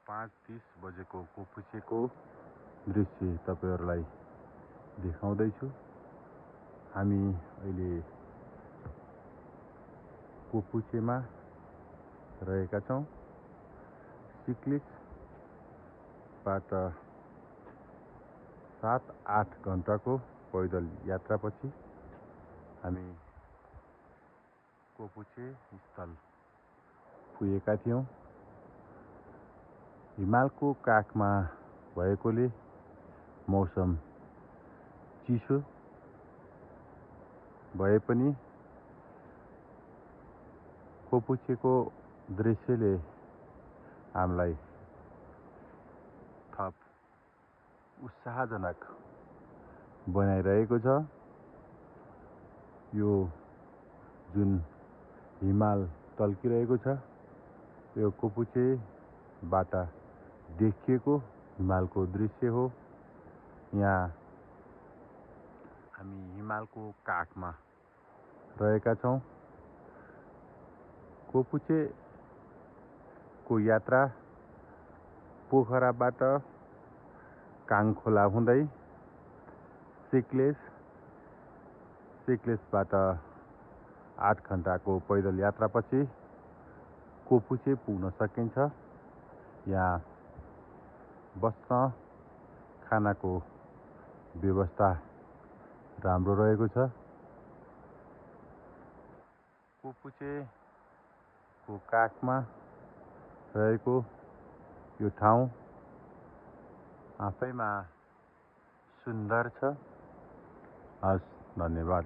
5:30 बजेको कोपुचेको दृश्य तपाईहरुलाई देखाउँदैछु। हामी अहिले कोपुचेमा रहेका छौं। सिक्लिसबाट 7-8 घण्टाको पैदल यात्रापछि हामी कोपुचे स्थल पुगेका थियौं। हिमालको काखमा भएकोले मौसम चिसो भए पनि कोपुचेको दृश्यले हामीलाई थप उत्साहजनक बनाइरहेको छ। यो जुन हिमाल टल्किरहेको छ यो कोपुचेबाट देखिएको हिमालको दृश्य हो। यहाँ हामी हिमालको काखमा रहेका छौं। कोपुचेको यात्रा पोखराबाट काङखोला हुँदै सिक्लिसबाट 8 घण्टाको पैदल यात्रापछि कोपुचे पुग्न सकिन्छ। यहाँ बस्न खानाको व्यवस्था राम्रो रहेको छ। कोपुचेको काखमा रहेको यो ठाउँ आफैमा सुन्दर छ। हस्, धन्यवाद।